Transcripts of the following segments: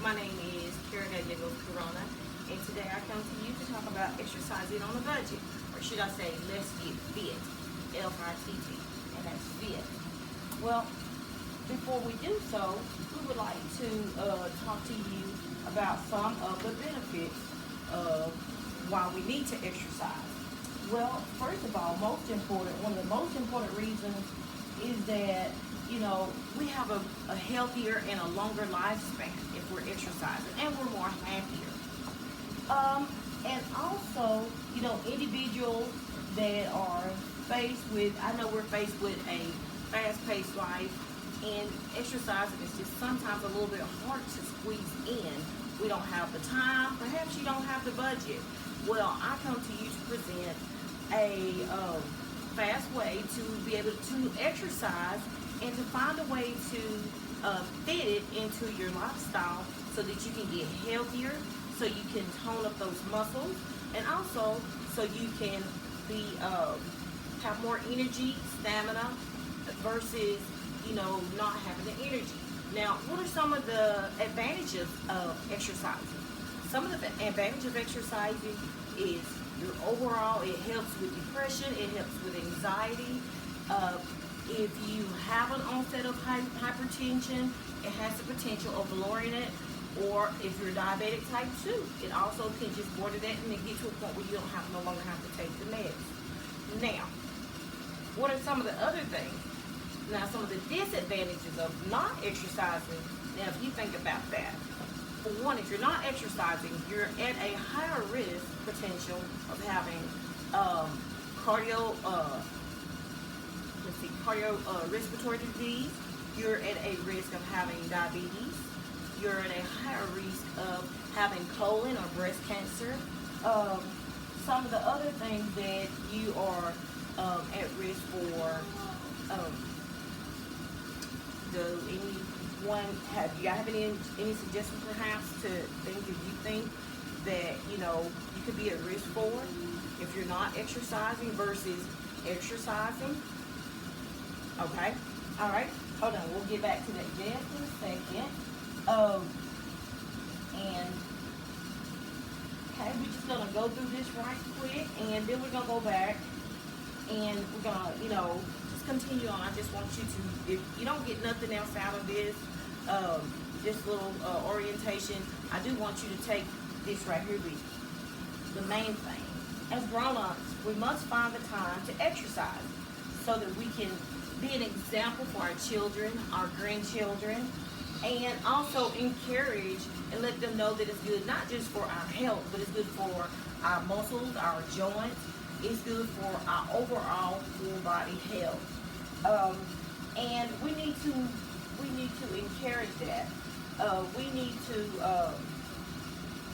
my name is Karen Edlingos Corona, and today I come to you to talk about exercising on a budget, or should I say, let's get fit, L-I-T-T, and that's fit. Well, before we do so, we would like to talk to you about some of the benefits of why we need to exercise. Well, first of all, one of the most important reasons is that, we have a healthier and a longer lifespan if we're exercising, and we're more happier. And also, individuals that are I know we're faced with a fast-paced life, and exercising is just sometimes a little bit hard to squeeze in. We don't have the time, perhaps you don't have the budget. Well, I come to you to present a fast way to be able to exercise and to find a way to fit it into your lifestyle so that you can get healthier, so you can tone up those muscles, and also so you can have more energy, stamina, versus not having the energy. Now, what are some of the advantages of exercising? Some of the advantages of exercising is it helps with depression, it helps with anxiety. If you have an onset of hypertension, it has the potential of lowering it. Or if you're diabetic type 2, it also can just border that and then get to a point where you no longer have to take the meds. Now, what are some of the other things? Now, some of the disadvantages of not exercising. Now, if you think about that, for one, if you're not exercising, you're at a higher risk potential of having respiratory disease. You're at a risk of having diabetes. You're at a higher risk of having colon or breast cancer. Some of the other things that you are at risk for. Do you have any suggestions perhaps to things that you think that you could be at risk for if you're not exercising versus exercising? Okay, all right, hold on, we'll get back to that just in a second. And okay, we're just gonna go through this right quick, and then we're gonna go back and we're gonna just continue on. I just want you to, if you don't get nothing else out of this little orientation, I do want you to take this right here with you. The main thing, as grown-ups, we must find the time to exercise so that we can be an example for our children, our grandchildren, and also encourage and let them know that it's good not just for our health, but it's good for our muscles, our joints. It's good for our overall full body health. And we need to encourage that. We need to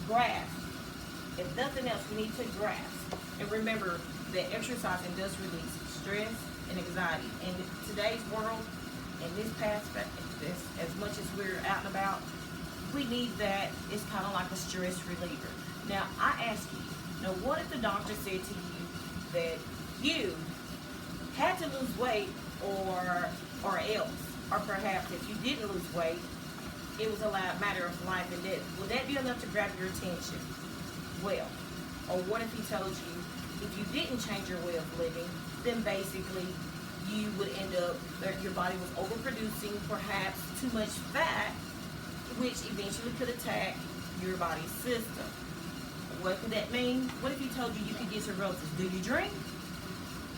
grasp. If nothing else, we need to grasp. And remember that exercising does release stress and anxiety. In today's world, in this past, as much as we're out and about, we need that. It's kind of like a stress reliever. Now, I ask you, what if the doctor said to you that you had to lose weight or else, or perhaps if you didn't lose weight, it was a matter of life and death? Would that be enough to grab your attention? Well, or what if he told you if you didn't change your way of living, then basically you would end up, your body was overproducing perhaps too much fat, which eventually could attack your body's system. What could that mean? What if he told you could get cirrhosis? Do you drink?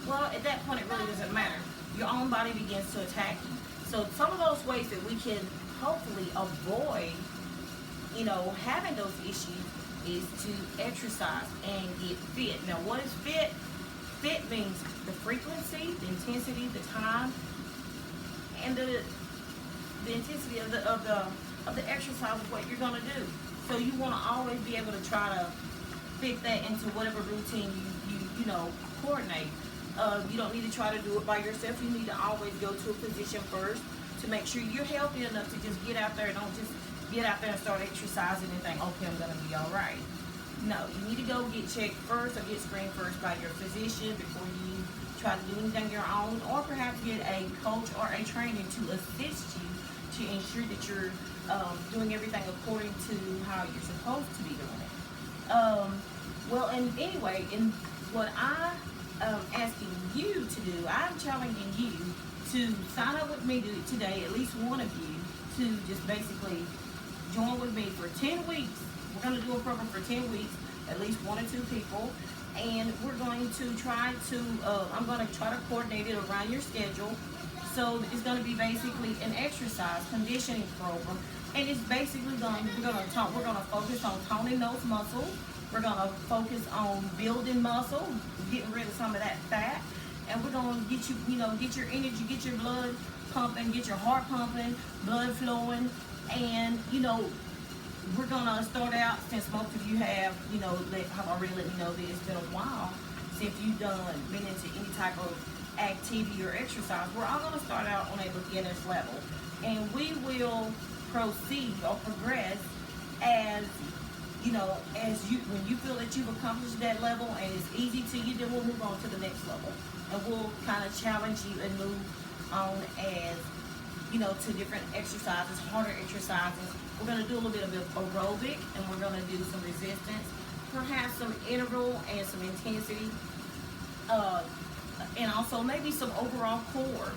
Well, at that point, it really doesn't matter. Your own body begins to attack you. So some of those ways that we can hopefully avoid, having those issues is to exercise and get fit. Now, what is fit? Fit means the frequency, the intensity, the time, and the intensity of the exercise of what you're going to do. So you want to always be able to try to fit that into whatever routine you coordinate. You don't need to try to do it by yourself. You need to always go to a physician first to make sure you're healthy enough to just get out there. Don't just get out there and start exercising and think, okay, I'm going to be all right. No, you need to go get checked first or get screened first by your physician before you try to do anything on your own, or perhaps get a coach or a trainer to assist you to ensure that you're doing everything according to how you're supposed to be doing it. Well, and anyway, in what I asking you to do, I'm challenging you to sign up with me today, at least one of you, to just basically join with me for 10 weeks. We're going to do a program for 10 weeks, at least 1 or 2 people, and we're going to try to, I'm going to try to coordinate it around your schedule. So it's going to be basically an exercise conditioning program, and it's basically we're going to focus on toning those muscles. We're going to focus on building muscle, getting rid of some of that fat, and we're going to get you, get your energy, get your blood pumping, get your heart pumping, blood flowing, and we're going to start out, since most of you have already let me know that it's been a while since you've been into any type of activity or exercise. We're all going to start out on a beginner's level, and we will proceed or progress as when you feel that you've accomplished that level and it's easy to you, then we'll move on to the next level, and we'll kind of challenge you and move on as to different exercises, harder exercises. We're going to do a little bit of aerobic, and we're going to do some resistance, perhaps some interval and some intensity, and also maybe some overall core.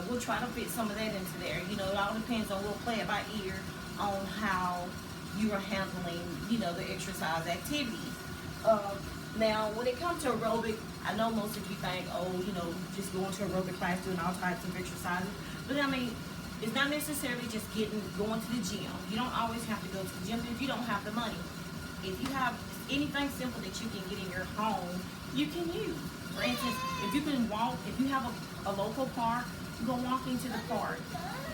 We'll try to fit some of that into there. It all depends on, we'll play it by ear on how you are handling, the exercise activities. Now, when it comes to aerobic, I know most of you think, just going to aerobic class, doing all types of exercises. But I mean, it's not necessarily just going to the gym. You don't always have to go to the gym if you don't have the money. If you have anything simple that you can get in your home, you can use. For instance, if you can walk, if you have a local park, go walk into the park,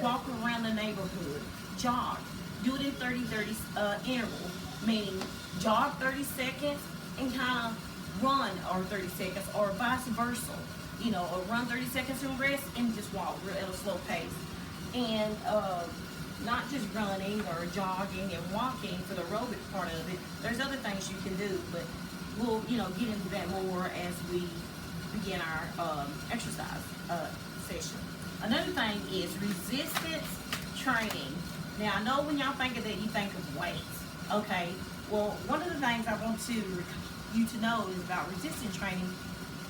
walk around the neighborhood, jog. Do it in 30-30 intervals, meaning jog 30 seconds and kind of run or 30 seconds, or vice versa. Or run 30 seconds and rest and just walk at a slow pace. And not just running or jogging and walking for the aerobic part of it. There's other things you can do, but we'll get into that more as we begin our exercise session. Another thing is resistance training. Now, I know when y'all think of that, you think of weights. Okay, well, one of the things I want you to know is about resistance training.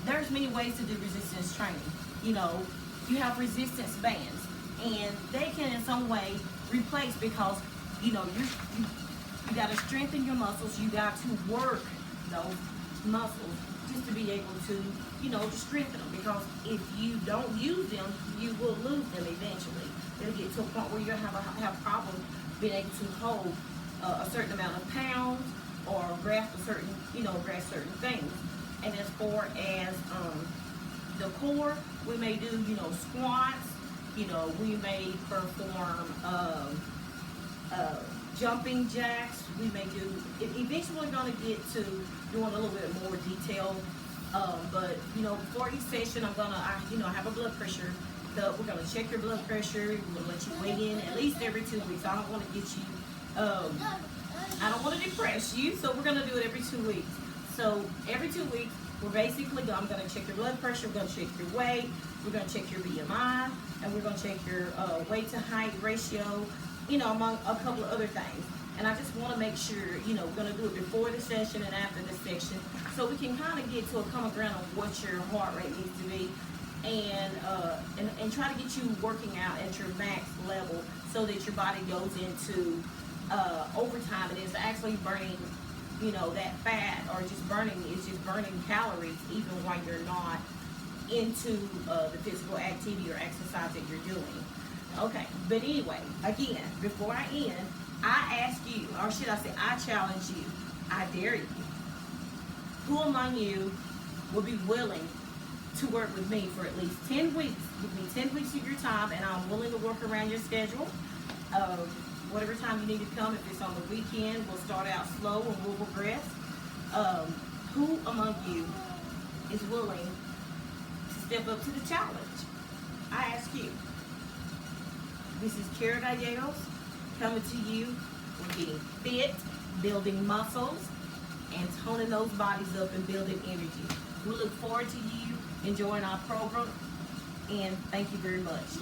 There's many ways to do resistance training. You have resistance bands, and they can in some way replace, because you got to strengthen your muscles. You got to work those muscles just to be able to to strengthen them, because if you don't use them, you will lose them eventually. It'll get to a point where you're gonna have problems being able to hold a certain amount of pounds or grasp certain things. And as far as the core, we may do squats. We may perform jumping jacks. We may do. Eventually, we're going to get to doing a little bit more detail. But before each session, I have a blood pressure. We're going to check your blood pressure. We're going to let you weigh in at least every 2 weeks. I don't want to get you. I don't want to depress you, so we're going to do it every 2 weeks. So every 2 weeks, I'm going to check your blood pressure. We're going to check your weight. We're going to check your BMI, and we're going to check your weight to height ratio. Among a couple of other things. And I just want to make sure, we're going to do it before the session and after the session, so we can kind of get to a common ground on what your heart rate needs to be, and try to get you working out at your max level, so that your body goes into overtime and is actually burning, that fat, or just burning calories, even while you're not into the physical activity or exercise that you're doing. Okay, but anyway, again, before I end, I ask you, or should I say, I challenge you, I dare you. Who among you will be willing to work with me for at least 10 weeks? Give me 10 weeks of your time, and I'm willing to work around your schedule. Whatever time you need to come, if it's on the weekend, we'll start out slow and we'll progress. Who among you is willing to step up to the challenge? I ask you. This is Kara Gallegos coming to you. We're getting fit, building muscles, and toning those bodies up and building energy. We look forward to you enjoying our program, and thank you very much.